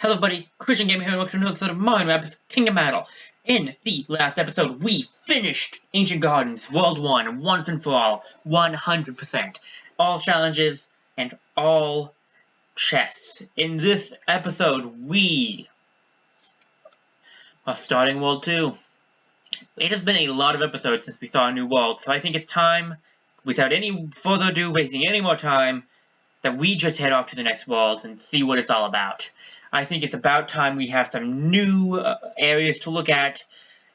Hello everybody, Christian Gamer here and welcome to another episode of Mario Rabbids Kingdom Battle. In the last episode, we finished Ancient Gardens World 1 once and for all, 100%. All challenges and all chests. In this episode, we are starting World 2. It has been a lot of episodes since we saw a new world, so I think it's time, without any further ado, wasting any more time, that we just head off to the next world and see what it's all about. I think it's about time we have some new areas to look at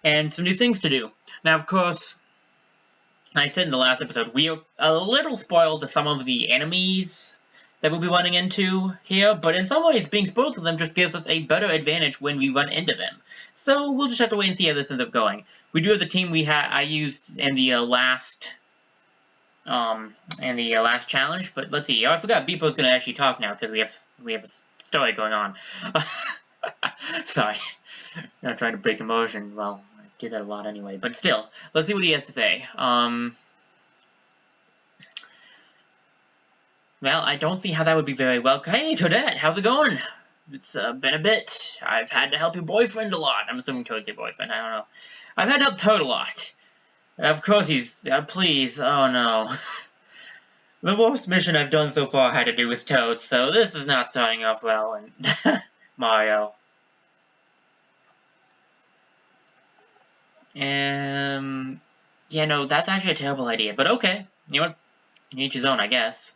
and some new things to do. Now, of course, I said in the last episode, we are a little spoiled to some of the enemies that we'll be running into here, but in some ways, being spoiled to them just gives us a better advantage when we run into them. So we'll just have to wait and see how this ends up going. We do have the team I used in the last challenge, but let's see. Oh, I forgot Beepo's gonna actually talk now because we have a story going on. Sorry, not trying to break immersion. Well, I do that a lot anyway, but still, let's see what he has to say. Well, I don't see how that would be very well. Hey, Toadette, how's it going? It's been a bit. I've had to help your boyfriend a lot. I'm assuming Toad's your boyfriend. I don't know. I've had to help Toad a lot. Of course he's... please. Oh, no. The worst mission I've done so far had to do with Toad, so this is not starting off well, and... Mario. Yeah, no, that's actually a terrible idea, but okay. You know what? Each his own, I guess.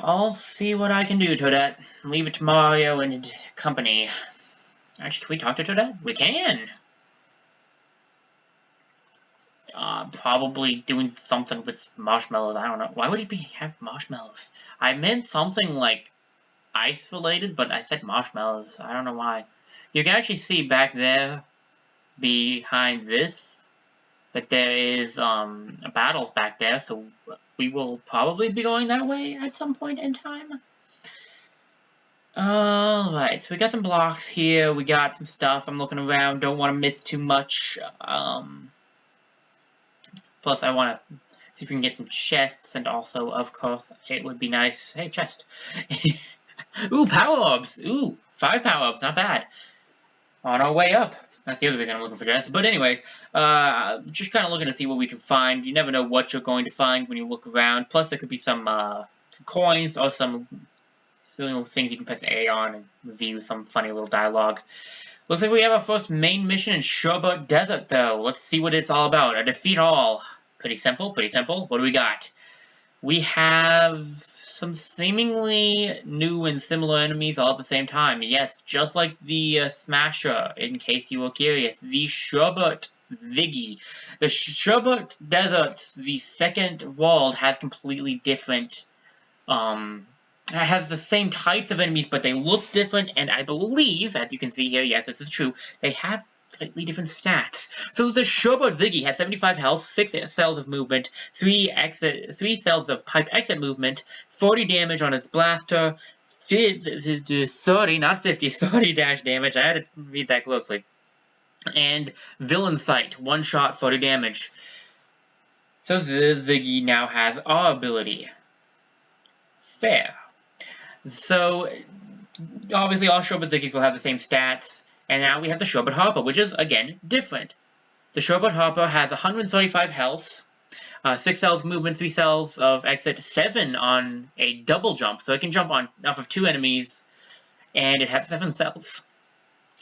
I'll see what I can do, Toadette. Leave it to Mario and company. Actually, can we talk to Toadette? We can! Probably doing something with marshmallows. I don't know. Why would he have marshmallows? I meant something like ice related, but I said marshmallows. I don't know why. You can actually see back there, behind this, that there is battles back there. So we will probably be going that way at some point in time. Alright, so we got some blocks here. We got some stuff. I'm looking around. Don't want to miss too much. Plus, I want to see if we can get some chests, and also, of course, it would be nice... Hey, chest! Ooh, power-ups! Ooh, 5 power-ups, not bad. On our way up. That's the other reason I'm looking for chests. But anyway, just kind of looking to see what we can find. You never know what you're going to find when you look around. Plus, there could be some coins, or some things you can press A on and review some funny little dialogue. Looks like we have our first main mission in Sherbet Desert, though. Let's see what it's all about. A defeat all. Pretty simple, pretty simple. What do we got? We have some seemingly new and similar enemies all at the same time. Yes, just like the Smasher, in case you were curious. The Sherbet Viggy. The Sherbet Desert, the second world, has completely different... It has the same types of enemies, but they look different, and I believe, as you can see here, yes, this is true, they have slightly different stats. So the Sherbet Viggy has 75 health, 6 cells of movement, 3 cells of pipe exit movement, 40 damage on its blaster, 30, not 50, 30 dash damage, I had to read that closely, and Villain Sight, 1 shot, 40 damage. So the Viggy now has our ability. Fair. So, obviously all Sherbet Ziggies will have the same stats, and now we have the Sherbet Harper, which is, again, different. The Sherbet Harper has 135 health, 6 cells of movement, 3 cells of exit, 7 on a double jump, so it can jump on off of 2 enemies, and it has 7 cells.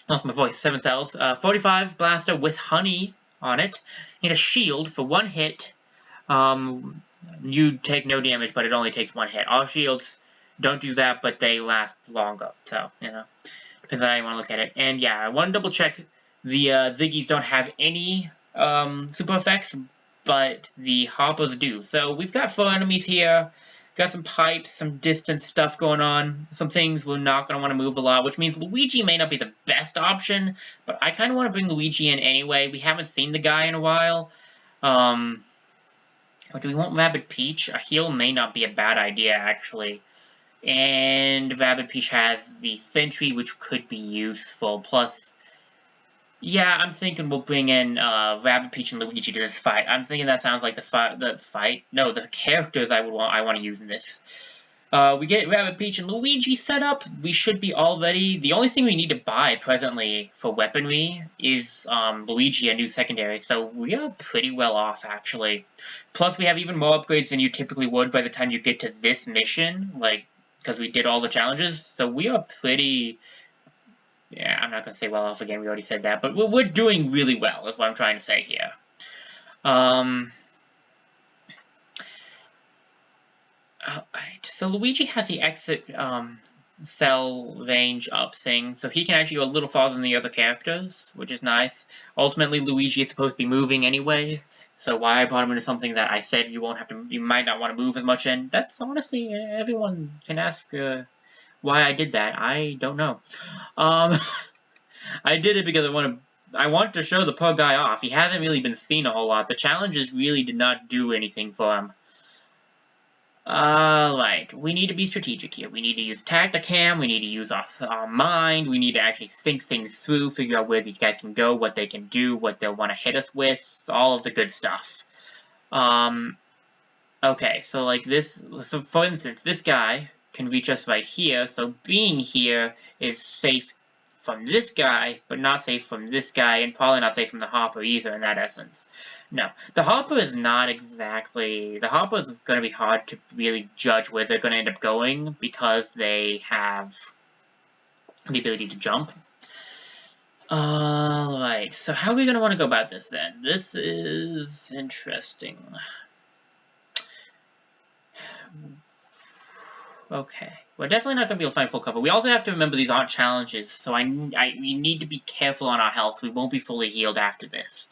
Lost my voice, 7 cells. 45 blaster with honey on it, and a shield for 1 hit. You take no damage, but it only takes 1 hit. All shields don't do that, but they last longer. So, you know, depends on how you want to look at it. And yeah, I want to double check. The Ziggies don't have any super effects, but the Harpers do. So we've got 4 enemies here. Got some pipes, some distance stuff going on. Some things we're not going to want to move a lot, which means Luigi may not be the best option, but I kind of want to bring Luigi in anyway. We haven't seen the guy in a while. Or do we want Rabbid Peach? A heal may not be a bad idea, actually. And Rabbid Peach has the Sentry, which could be useful. Plus, yeah, I'm thinking we'll bring in Rabbid Peach and Luigi to this fight. I'm thinking that sounds like the fight. No, the characters I want to use in this. We get Rabbid Peach and Luigi set up. We should be all ready. The only thing we need to buy presently for weaponry is Luigi, a new secondary. So we are pretty well off, actually. Plus, we have even more upgrades than you typically would by the time you get to this mission, like, because we did all the challenges. So we are pretty... Yeah, I'm not going to say well off again. We already said that. But we're doing really well, is what I'm trying to say here. Alright, so Luigi has the exit cell range up thing, so he can actually go a little farther than the other characters, which is nice. Ultimately, Luigi is supposed to be moving anyway, so why I brought him into something that I said you might not want to move as much in, that's honestly, everyone can ask why I did that. I don't know. I did it because I want to show the poor guy off. He hasn't really been seen a whole lot. The challenges really did not do anything for him. Alright, we need to be strategic here. We need to use Tacticam, we need to use our mind, we need to actually think things through, figure out where these guys can go, what they can do, what they'll want to hit us with, all of the good stuff. Okay, so like this, so for instance, this guy can reach us right here, so being here is safe from this guy, but not safe from this guy, and probably not safe from the Hopper either in that essence. No, the Hopper is not exactly... The Hopper is going to be hard to really judge where they're going to end up going, because they have the ability to jump. Alright, so how are we going to want to go about this then? This is interesting. Okay, we're definitely not going to be able to find full cover. We also have to remember these aren't challenges, so we need to be careful on our health. We won't be fully healed after this.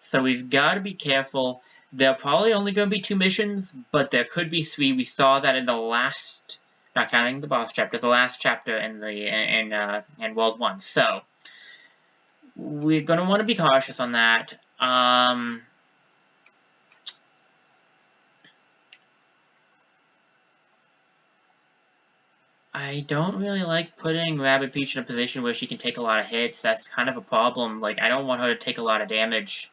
So we've got to be careful. There are probably only going to be 2 missions, but there could be 3. We saw that in the last, not counting the boss chapter, the last chapter in World 1. So we're going to want to be cautious on that. I don't really like putting Rabbid Peach in a position where she can take a lot of hits. That's kind of a problem. Like, I don't want her to take a lot of damage.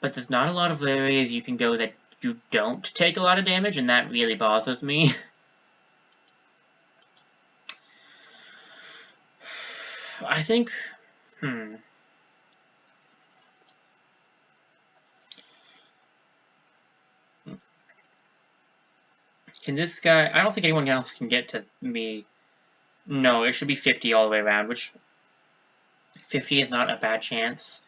But there's not a lot of areas you can go that you don't take a lot of damage, and that really bothers me. I think... Can this guy... I don't think anyone else can get to me. No, it should be 50 all the way around, which... 50 is not a bad chance.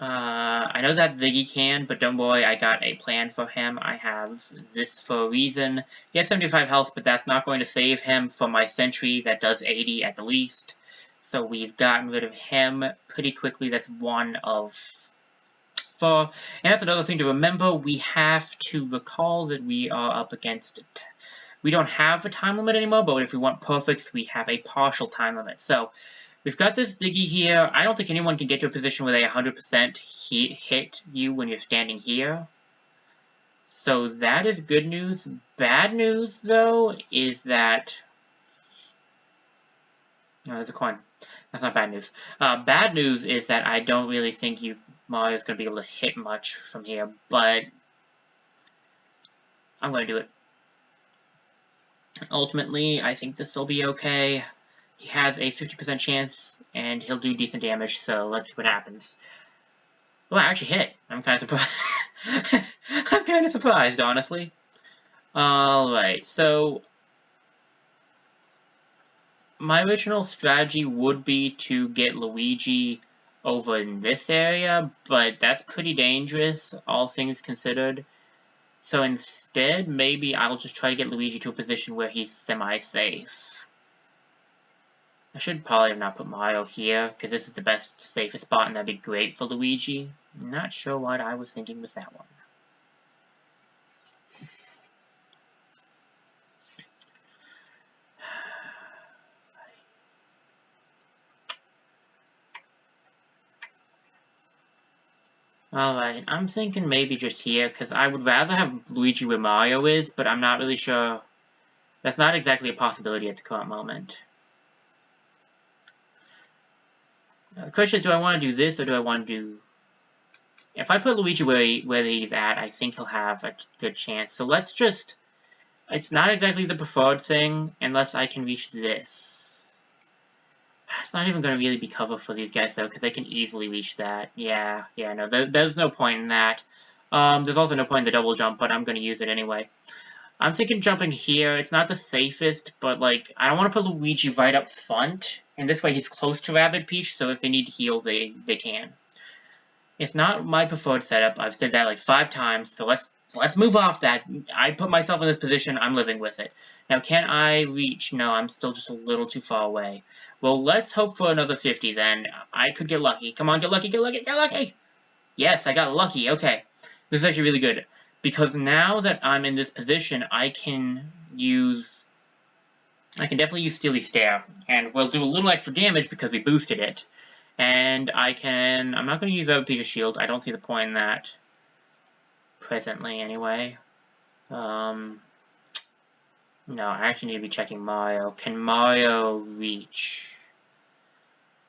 I know that Ziggy can, but don't worry, I got a plan for him. I have this for a reason. He has 75 health, but that's not going to save him from my sentry that does 80 at the least. So we've gotten rid of him pretty quickly. That's 1 of 4. And that's another thing to remember. We have to recall that we are up against it. We don't have a time limit anymore, but if we want perfects, we have a partial time limit. So we've got this Ziggy here. I don't think anyone can get to a position where they 100% hit you when you're standing here. So that is good news. Bad news, though, is that... Oh, there's a coin. That's not bad news. Bad news is that I don't really think Mario's going to be able to hit much from here, but I'm going to do it. Ultimately, I think this will be okay. He has a 50% chance, and he'll do decent damage, so let's see what happens. Oh, I actually hit. I'm kind of surprised. I'm kind of surprised, honestly. Alright, so... My original strategy would be to get Luigi over in this area, but that's pretty dangerous, all things considered. So instead, maybe I'll just try to get Luigi to a position where he's semi-safe. I should probably have not put Mario here, because this is the best, safest spot, and that'd be great for Luigi. Not sure what I was thinking with that one. Alright, I'm thinking maybe just here, because I would rather have Luigi where Mario is, but I'm not really sure. That's not exactly a possibility at the current moment. Now, the question is, do I want to do this, or do I want to do... If I put Luigi where he's at, I think he'll have a good chance. So let's just It's not exactly the preferred thing, unless I can reach this. It's not even going to really be cover for these guys, though, because they can easily reach that. Yeah, no, there's no point in that. There's also no point in the double jump, but I'm going to use it anyway. I'm thinking jumping here. It's not the safest, but, like, I don't want to put Luigi right up front, and this way he's close to Rabbid Peach, so if they need to heal, they can. It's not my preferred setup. I've said that like 5 times, so let's move off that. I put myself in this position, I'm living with it. Now, can I reach? No, I'm still just a little too far away. Well, let's hope for another 50 then. I could get lucky. Come on, get lucky, get lucky, get lucky! Yes, I got lucky, okay. This is actually really good. Because now that I'm in this position, I can definitely use Steely Stare. And we'll do a little extra damage because we boosted it. And I'm not going to use Rabbid Peach's shield. I don't see the point in that. Presently, anyway. No, I actually need to be checking Mario. Can Mario reach?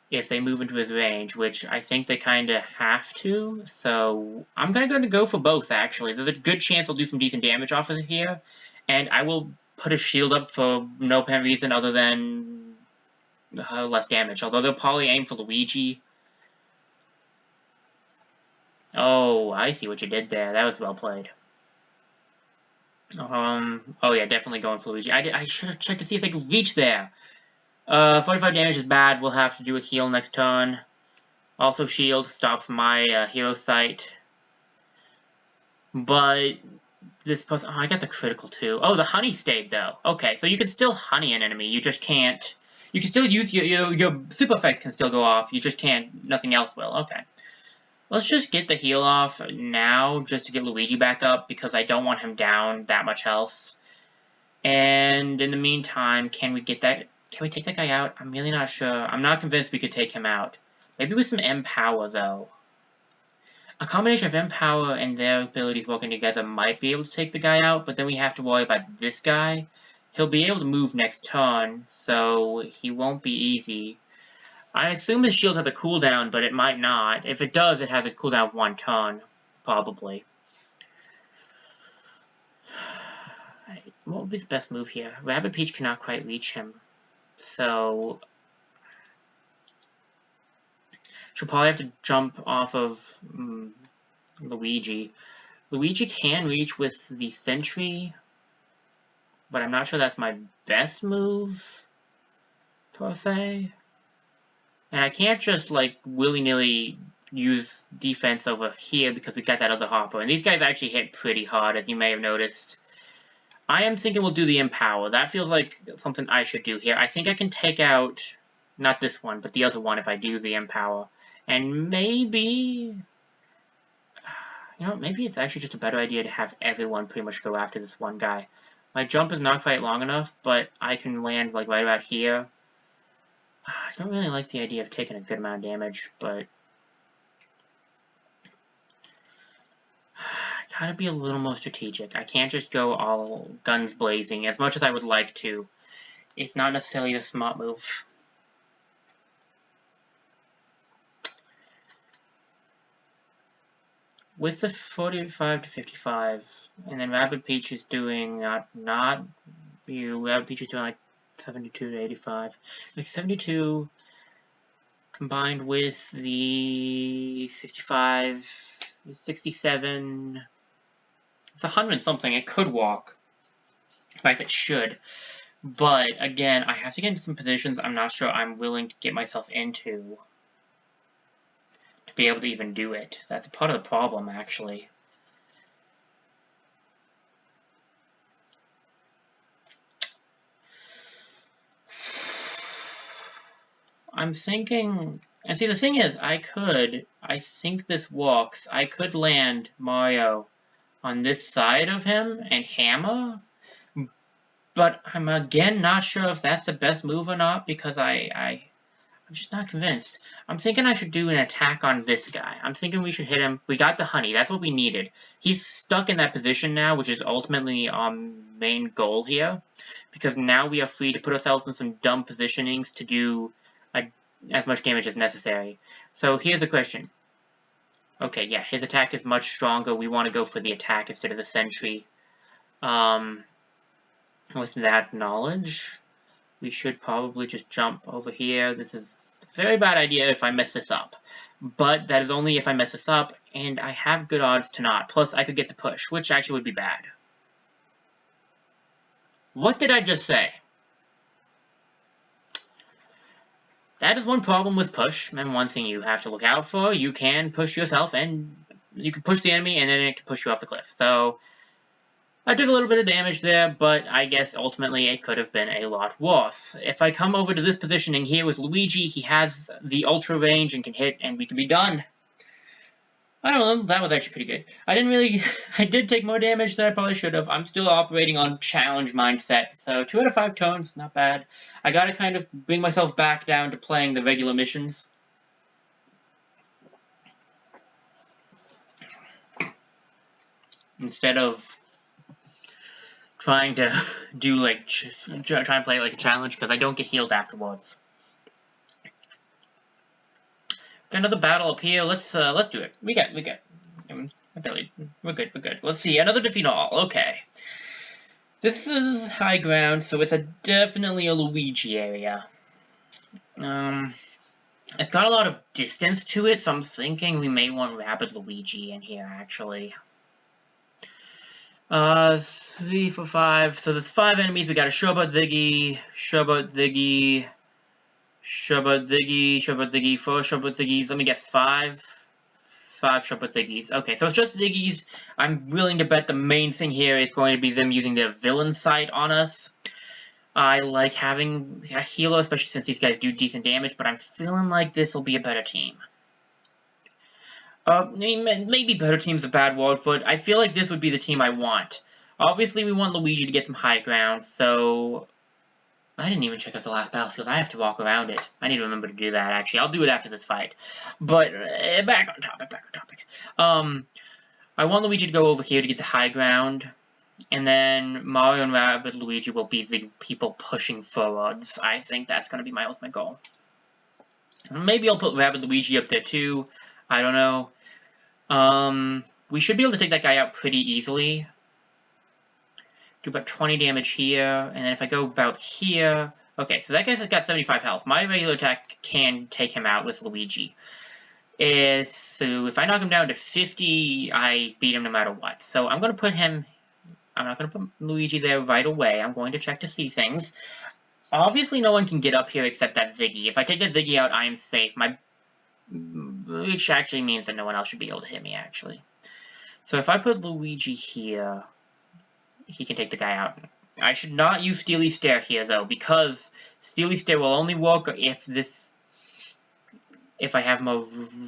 If they move into his range, which I think they kind of have to. So, I'm going to go for both, actually. There's a good chance I'll do some decent damage off of here. And I will put a shield up for no apparent reason other than less damage. Although they'll probably aim for Luigi. Oh, I see what you did there. That was well played. Oh yeah, definitely going for Luigi. I should have checked to see if they could reach there. 45 damage is bad. We'll have to do a heal next turn. Also shield stops my hero sight. But this person... Oh, I got the critical too. Oh, the honey stayed though. Okay, so you can still honey an enemy. You just can't... You can still use your super effects can still go off. You just can't... Nothing else will. Okay. Let's just get the heal off now, just to get Luigi back up, because I don't want him down that much health. And in the meantime, can we take that guy out? I'm really not sure. I'm not convinced we could take him out. Maybe with some M-Power, though. A combination of M-Power and their abilities working together might be able to take the guy out, but then we have to worry about this guy. He'll be able to move next turn, so he won't be easy. I assume his shield has a cooldown, but it might not. If it does, it has a cooldown of 1 turn, probably. What would be his best move here? Rabbid Peach cannot quite reach him, so she'll probably have to jump off of Luigi. Luigi can reach with the Sentry, but I'm not sure that's my best move, per se. And I can't just, like, willy-nilly use defense over here because we got that other hopper. And these guys actually hit pretty hard, as you may have noticed. I am thinking we'll do the Empower. That feels like something I should do here. I think I can take out, not this one, but the other one if I do the Empower. And maybe... You know, maybe it's actually just a better idea to have everyone pretty much go after this one guy. My jump is not quite long enough, but I can land, like, right about here. I don't really like the idea of taking a good amount of damage, but I gotta be a little more strategic. I can't just go all guns blazing, as much as I would like to. It's not necessarily a smart move. With the 45 to 55, and then Rabbid Peach is doing Rabbid Peach is doing like 72 to 85. Like 72 combined with the 65, 67. It's 100 something. It could walk. In fact, it should. But again, I have to get into some positions I'm not sure I'm willing to get myself into to be able to even do it. That's part of the problem, actually. I'm thinking, and see the thing is, I think this works, I could land Mario on this side of him and hammer, but I'm again not sure if that's the best move or not, because I'm just not convinced. I'm thinking I should do an attack on this guy. I'm thinking we should hit him. We got the honey, that's what we needed. He's stuck in that position now, which is ultimately our main goal here, because now we are free to put ourselves in some dumb positionings to do as much damage as necessary. So here's a question. Okay, yeah, his attack is much stronger. We want to go for the attack instead of the sentry. With that knowledge, we should probably just jump over here. This is a very bad idea if I mess this up. But that is only if I mess this up, and I have good odds to not. Plus, I could get the push, which actually would be bad. What did I just say? That is one problem with push, and one thing you have to look out for. You can push yourself, and you can push the enemy, and then it can push you off the cliff. So, I took a little bit of damage there, but I guess ultimately it could have been a lot worse. If I come over to this positioning here with Luigi, he has the ultra range and can hit, and we can be done. I don't know, that was actually pretty good. I did take more damage than I probably should have. I'm still operating on challenge mindset, so 2 out of 5 tones, not bad. I gotta kind of bring myself back down to playing the regular missions. Instead of trying to do like try and play it like a challenge, because I don't get healed afterwards. Got another battle up here. Let's do it. We got. We're good. Let's see, another defeat all. Okay. This is high ground, so it's definitely a Luigi area. It's got a lot of distance to it, so I'm thinking we may want Rabbid Luigi in here actually. 3, 4, 5. So there's 5 enemies. We got a Sherbet Diggy, 4 Sherbet Diggies. Let me guess, 5 Sherbet Diggies. Okay, so it's just Diggies. I'm willing to bet the main thing here is going to be them using their villain sight on us. I like having a healer, especially since these guys do decent damage, but I'm feeling like this will be a better team. Maybe better team's a bad word for it. I feel like this would be the team I want. Obviously, we want Luigi to get some high ground, so... I didn't even check out the last battlefield. I have to walk around it. I need to remember to do that, actually. I'll do it after this fight. But, back on topic. I want Luigi to go over here to get the high ground. And then Mario and Rabbid Luigi will be the people pushing forwards. I think that's going to be my ultimate goal. Maybe I'll put Rabbid Luigi up there, too. I don't know. We should be able to take that guy out pretty easily. Do about 20 damage here, and then if I go about here... Okay, so that guy's got 75 health. My regular attack can take him out with Luigi. So if I knock him down to 50, I beat him no matter what. So I'm going to put him... I'm not going to put Luigi there right away. I'm going to check to see things. Obviously, no one can get up here except that Ziggy. If I take that Ziggy out, I am safe. Which actually means that no one else should be able to hit me, actually. So if I put Luigi here... he can take the guy out. I should not use Steely Stare here, though, because Steely Stare will only work if I have more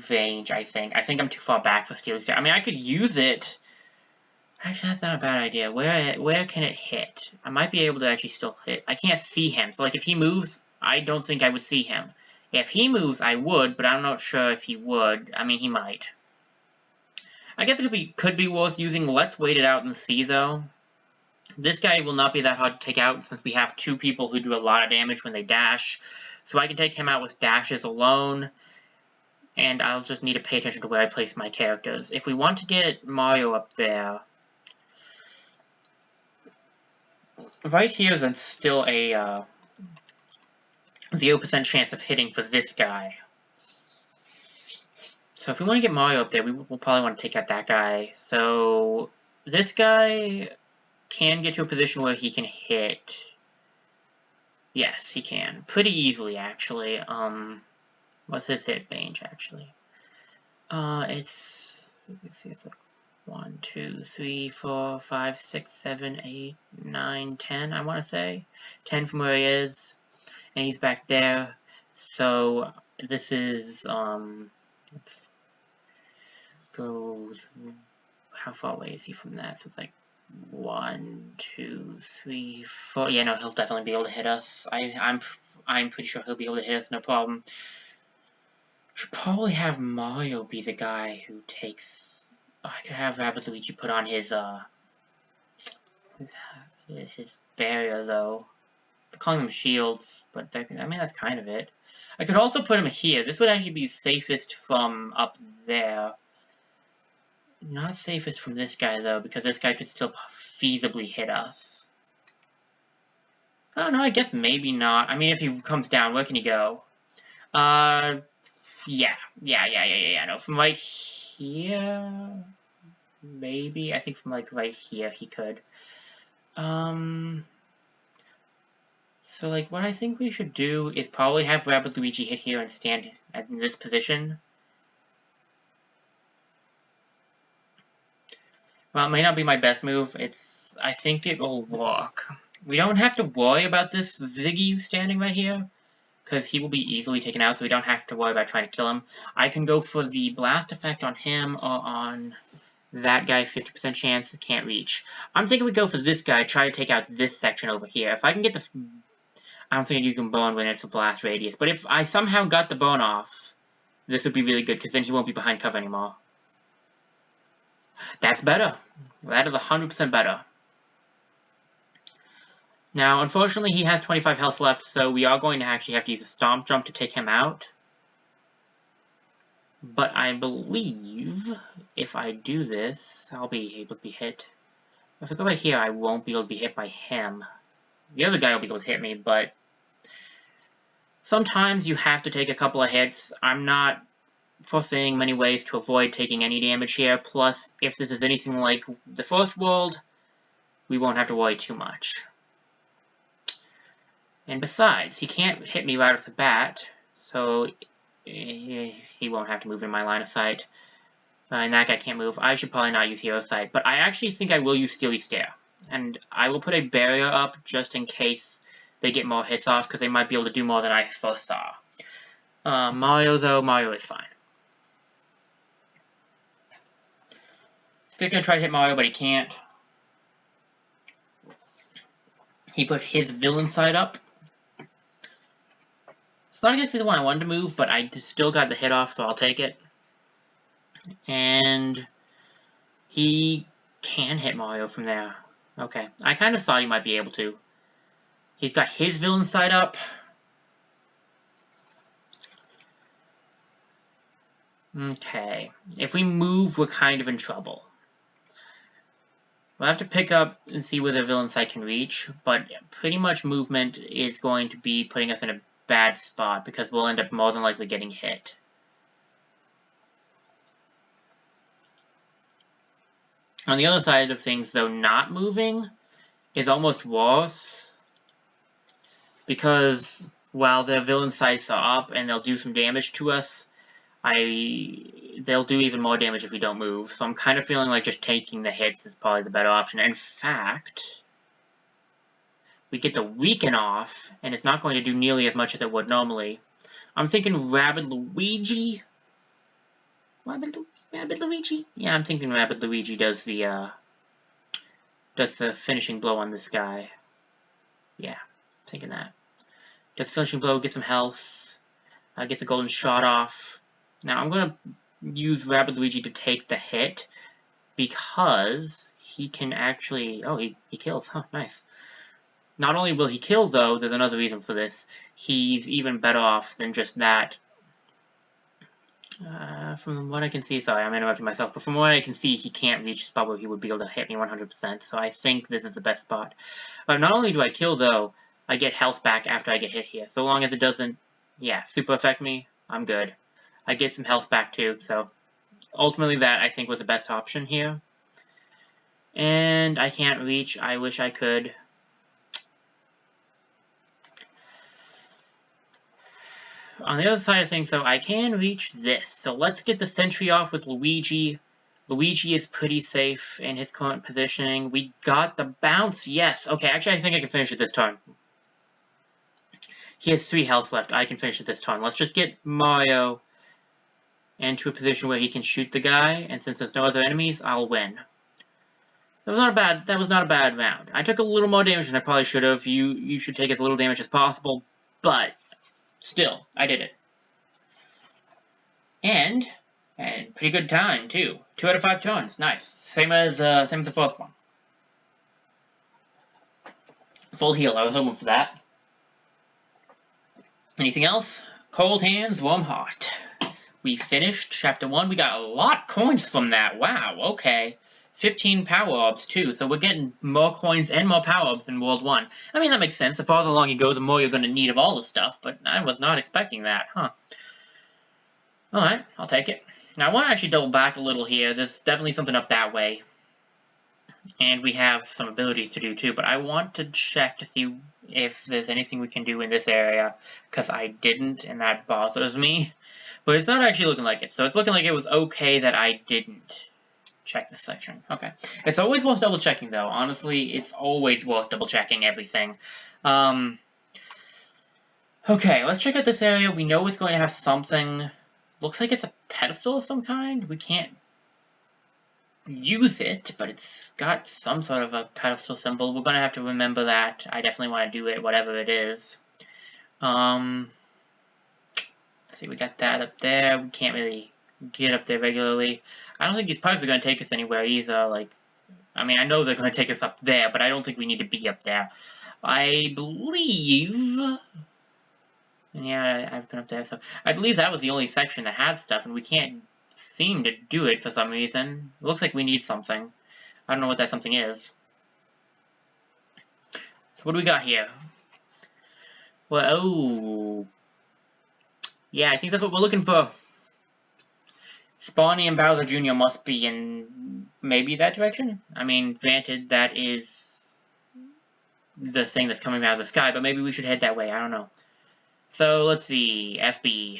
range, I think. I think I'm too far back for Steely Stare. I mean, I could use it. Actually, that's not a bad idea. Where can it hit? I might be able to actually still hit. I can't see him, so, like, if he moves, I don't think I would see him. If he moves, I would, but I'm not sure if he would. I mean, he might. I guess it could be worth using. Let's wait it out and see, though. This guy will not be that hard to take out since we have 2 people who do a lot of damage when they dash. So I can take him out with dashes alone. And I'll just need to pay attention to where I place my characters. If we want to get Mario up there... right here is still a 0% chance of hitting for this guy. So if we want to get Mario up there, we'll probably want to take out that guy. So this guy... can get to a position where he can hit. Yes, he can. Pretty easily, actually. What's his hit range, actually? Let's see, it's like 1, 2, 3, 4, 5, 6, 7, 8, 9, 10, I want to say. 10 from where he is. And he's back there. So, this is, let's go, how far away is he from that? So it's like 1, 2, 3, 4. Yeah, no, he'll definitely be able to hit us. I'm pretty sure he'll be able to hit us, no problem. Should probably have Mario be the guy who takes. Oh, I could have Rabbid Luigi put on his barrier though. We're calling them shields, but I mean that's kind of it. I could also put him here. This would actually be safest from up there. Not safest from this guy, though, because this guy could still feasibly hit us. Oh, no, I guess maybe not. I mean, if he comes down, where can he go? Yeah. No, from right here... Maybe. I think from, like, right here he could. So, like, what I think we should do is probably have Rabbid Luigi hit here and stand in this position. Well, it may not be my best move. I think it will work. We don't have to worry about this Ziggy standing right here, because he will be easily taken out, so we don't have to worry about trying to kill him. I can go for the blast effect on him or on that guy, 50% chance, can't reach. I'm thinking we go for this guy, try to take out this section over here. If I can get the... I don't think you can bone when it's a blast radius, but if I somehow got the bone off, this would be really good, because then he won't be behind cover anymore. That's better. That is 100% better. Now, unfortunately, he has 25 health left, so we are going to actually have to use a Stomp Jump to take him out. But I believe if I do this, I'll be able to be hit. If I go right here, I won't be able to be hit by him. The other guy will be able to hit me, but sometimes you have to take a couple of hits. I'm not foreseeing many ways to avoid taking any damage here. Plus, if this is anything like the first world, we won't have to worry too much. And besides, he can't hit me right off the bat, so he won't have to move in my line of sight. And that guy can't move. I should probably not use Hero Sight, but I actually think I will use Steely Stare. And I will put a barrier up just in case they get more hits off, because they might be able to do more than I first saw. Mario, though, Mario is fine. Still gonna try to hit Mario, but he can't. He put his villain side up. It's not exactly the one I wanted to move, but I still got the hit off, so I'll take it. And he can hit Mario from there. Okay, I kind of thought he might be able to. He's got his villain side up. Okay, if we move, we're kind of in trouble. We'll have to pick up and see where the villain side can reach, but pretty much movement is going to be putting us in a bad spot, because we'll end up more than likely getting hit. On the other side of things, though, not moving is almost worse, because while their villain sights are up and they'll do some damage to us, they'll do even more damage if we don't move. So I'm kind of feeling like just taking the hits is probably the better option. In fact, we get the weaken off, and it's not going to do nearly as much as it would normally. I'm thinking Rabid Luigi. Rabid Luigi? Yeah, I'm thinking Rabid Luigi does the finishing blow on this guy. Yeah, thinking that. Does the finishing blow, get some health, get the golden shot off. Now I'm going to use Rabid Luigi to take the hit, because he can actually... Oh, he kills. Huh, nice. Not only will he kill, though, there's another reason for this. He's even better off than just that. From what I can see, sorry, I'm interrupting myself, but from what I can see, he can't reach the spot where he would be able to hit me 100%, so I think this is the best spot. But not only do I kill, though, I get health back after I get hit here. So long as it doesn't, super affect me, I'm good. I get some health back, too, so ultimately that, I think, was the best option here. And I can't reach. I wish I could. On the other side of things, though, I can reach this. So let's get the sentry off with Luigi. Luigi is pretty safe in his current positioning. We got the bounce, yes. Okay, actually, I think I can finish it this turn. He has 3 health left. I can finish it this turn. Let's just get Mario into a position where he can shoot the guy, and since there's no other enemies, I'll win. That was not a bad round. I took a little more damage than I probably should have. You should take as little damage as possible, but still, I did it. And pretty good time too. 2 out of 5 turns, nice. Same as the first one. Full heal. I was hoping for that. Anything else? Cold hands, warm heart. We finished chapter 1. We got a lot of coins from that. Wow. Okay. 15 power-ups, too, so we're getting more coins and more power-ups in World 1. I mean, that makes sense. The farther along you go, the more you're going to need of all the stuff, but I was not expecting that, huh? Alright, I'll take it. Now, I want to actually double back a little here. There's definitely something up that way. And we have some abilities to do, too, but I want to check to see if there's anything we can do in this area, because I didn't, and that bothers me. But it's not actually looking like it, so it's looking like it was okay that I didn't check this section. Okay. It's always worth double checking, though. Honestly, it's always worth double checking everything. Okay, let's check out this area. We know it's going to have something. Looks like it's a pedestal of some kind. We can't use it, but it's got some sort of a pedestal symbol. We're going to have to remember that. I definitely want to do it, whatever it is. Let's see, we got that up there. We can't really get up there regularly. I don't think these pipes are going to take us anywhere either. Like, I mean, I know they're going to take us up there, but I don't think we need to be up there. I believe... Yeah, I've been up there, so... I believe that was the only section that had stuff, and we can't seem to do it for some reason. It looks like we need something. I don't know what that something is. So what do we got here? Well, oh... Yeah, I think that's what we're looking for. Spawny and Bowser Jr. must be in maybe that direction. I mean, granted, that is the thing that's coming out of the sky, but maybe we should head that way. I don't know. So, let's see. FB.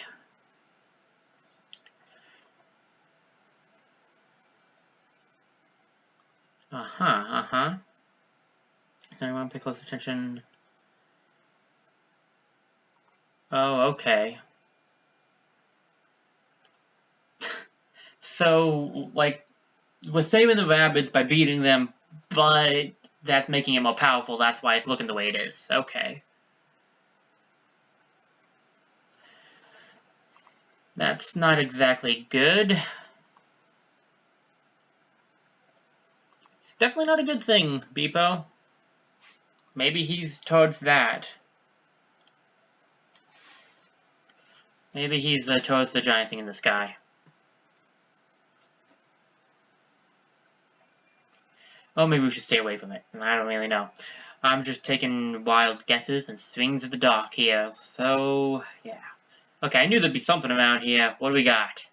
I want to pay close attention. Oh, okay. So, like, we're saving the Rabbids by beating them, but that's making it more powerful. That's why it's looking the way it is. Okay. That's not exactly good. It's definitely not a good thing, Beepo. Maybe he's towards that. Maybe he's towards the giant thing in the sky. Oh, maybe we should stay away from it. I don't really know. I'm just taking wild guesses and swings at the dark here. So, yeah. Okay, I knew there'd be something around here. What do we got?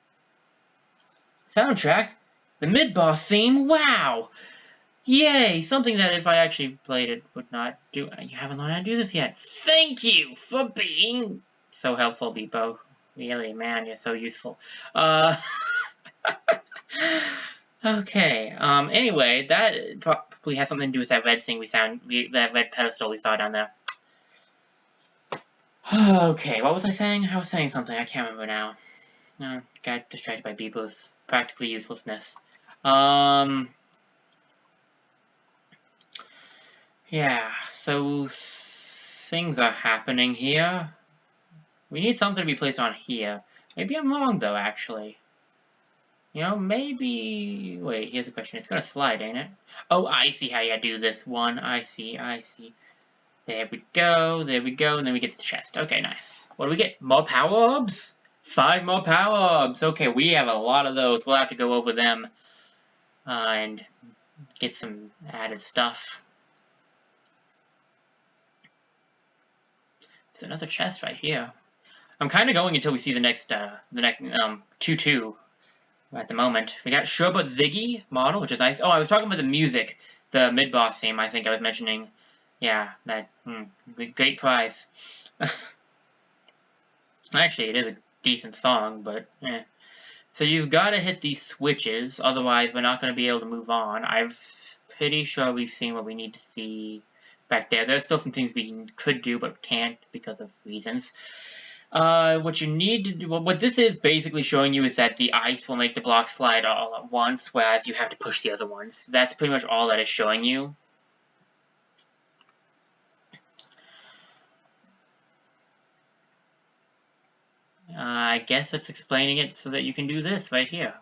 Soundtrack? The mid-boss theme? Wow! Yay! Something that if I actually played it would not do. You haven't learned how to do this yet. Thank you for being so helpful, Beepo. Really, man, you're so useful. Okay, anyway, that probably has something to do with that red thing that red pedestal we saw down there. Okay, what was I saying? I was saying something, I can't remember now. Got distracted by Beepo's practically uselessness. Yeah, so things are happening here. We need something to be placed on here. Maybe I'm wrong, though, actually. You know, maybe... Wait, here's the question. It's gonna slide, ain't it? Oh, I see how you do this one. I see. There we go, and then we get to the chest. Okay, nice. What do we get? More power-ups? 5 more power-ups! Okay, we have a lot of those. We'll have to go over them and get some added stuff. There's another chest right here. I'm kind of going until we see the next 2-2. At the moment. We got Sherbet Ziggy model, which is nice. Oh, I was talking about the music. The mid-boss theme, I think I was mentioning. Yeah, that, great prize. Actually, it is a decent song, but, eh. So you've got to hit these switches, otherwise we're not going to be able to move on. I'm pretty sure we've seen what we need to see back there. There's still some things we could do, but can't because of reasons. What you need to do, what this is basically showing you is that the ice will make the block slide all at once, whereas you have to push the other ones. That's pretty much all that is showing you. I guess it's explaining it so that you can do this right here.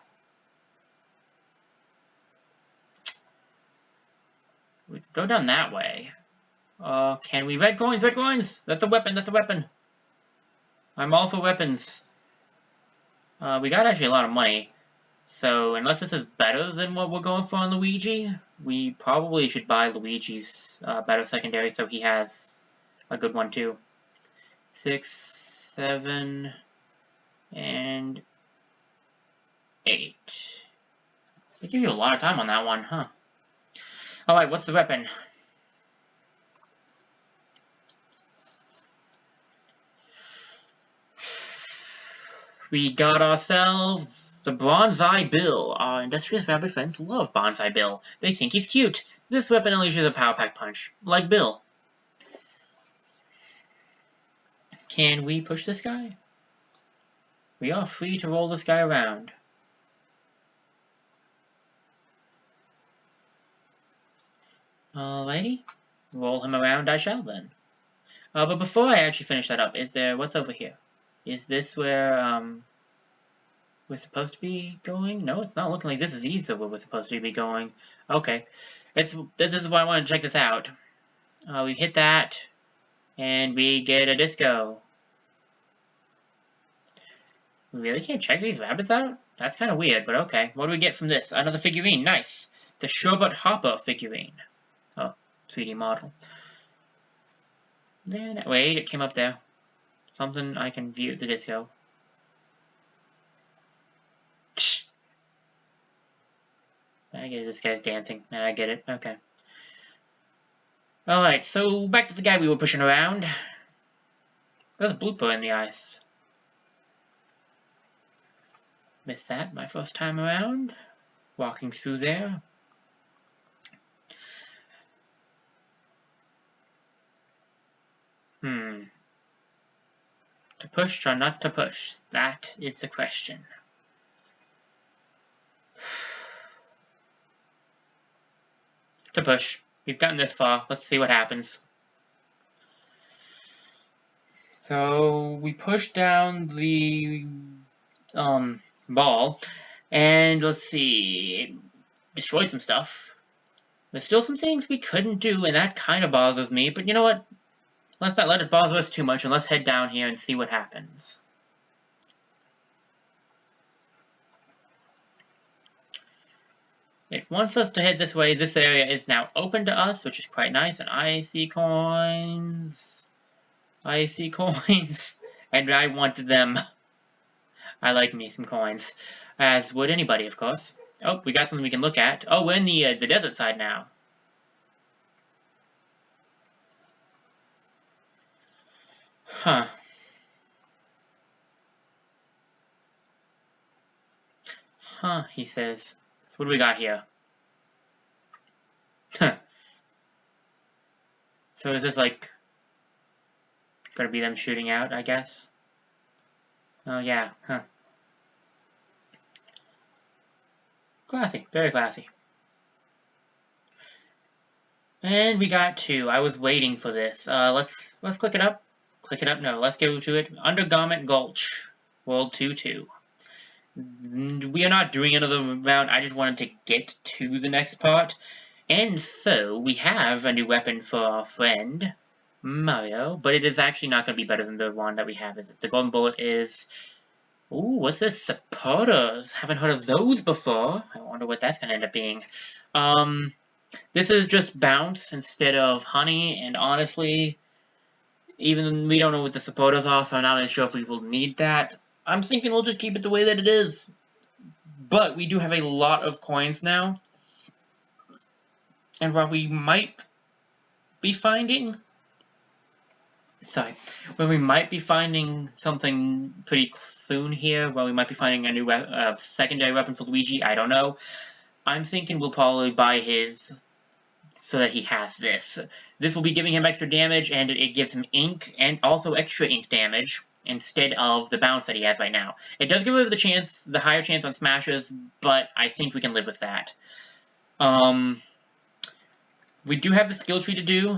We could go down that way. Can we? Red coins, red coins! That's a weapon, that's a weapon! I'm all for weapons. We got actually a lot of money. So, unless this is better than what we're going for on Luigi, we probably should buy Luigi's better secondary so he has a good one too. 6, 7, and 8. They give you a lot of time on that one, huh? Alright, what's the weapon? We got ourselves the Bonsai Bill. Our industrious rabbit friends love Bonsai Bill. They think he's cute. This weapon unleashes a power pack punch, like Bill. Can we push this guy? We are free to roll this guy around. Alrighty. Roll him around I shall then. But before I actually finish that up, what's over here? Is this where, we're supposed to be going? No, it's not looking like this is either where we're supposed to be going. Okay. This is why I want to check this out. We hit that, and we get a disco. We really can't check these rabbits out? That's kind of weird, but okay. What do we get from this? Another figurine. Nice. The Sherbet Hopper figurine. Oh, 3D model. Then, wait, it came up there. Something I can view the disco. I get it, this guy's dancing. I get it, okay. Alright, so back to the guy we were pushing around. There's a blooper in the ice. Missed that my first time around. Walking through there. To push or not to push? That is the question. To push. We've gotten this far. Let's see what happens. So we push down the ball, and let's see, it destroyed some stuff. There's still some things we couldn't do, and that kind of bothers me, but you know what? Let's not let it bother us too much, and let's head down here and see what happens. It wants us to head this way. This area is now open to us, which is quite nice, and I see coins. I see coins, and I wanted them. I like me some coins, as would anybody, of course. Oh, we got something we can look at. Oh, we're in the desert side now. Huh. Huh, he says. So what do we got here? Huh. So is this like gonna be them shooting out, I guess? Oh yeah, huh. Classy, very classy. And we got 2. I was waiting for this. Let's click it up. Click it up. No, let's go to it. Undergarment Gulch, World 2-2. We are not doing another round. I just wanted to get to the next part. And so we have a new weapon for our friend Mario, but it is actually not going to be better than the one that we have. The golden bullet is. Ooh, what's this? Supporters. Haven't heard of those before. I wonder what that's going to end up being. This is just bounce instead of honey, and honestly, even we don't know what the supporters are, so I'm not really sure if we will need that. I'm thinking we'll just keep it the way that it is. But we do have a lot of coins now. And while we might be finding... Sorry. When we might be finding something pretty soon here, while we might be finding a new secondary weapon for Luigi, I don't know. I'm thinking we'll probably buy his so that he has this. This will be giving him extra damage, and it gives him ink, and also extra ink damage, instead of the bounce that he has right now. It does give him the higher chance on smashes, but I think we can live with that. We do have the skill tree to do,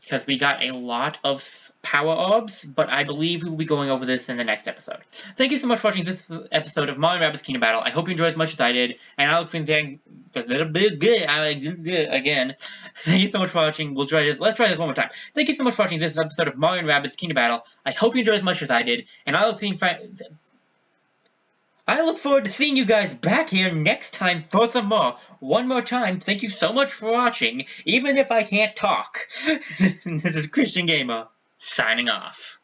because we got a lot of power orbs, but I believe we will be going over this in the next episode. Thank you so much for watching this episode of Mario & Rabbids Kingdom Battle. I hope you enjoyed as much as I did, and I look forward to again. Thank you so much for watching. Let's try this one more time. Thank you so much for watching this episode of Mario & Rabbids Kingdom Battle. I hope you enjoyed as much as I did, and I look forward to I look forward to seeing you guys back here next time for some more. One more time, thank you so much for watching, even if I can't talk. This is Christian Gamer, signing off.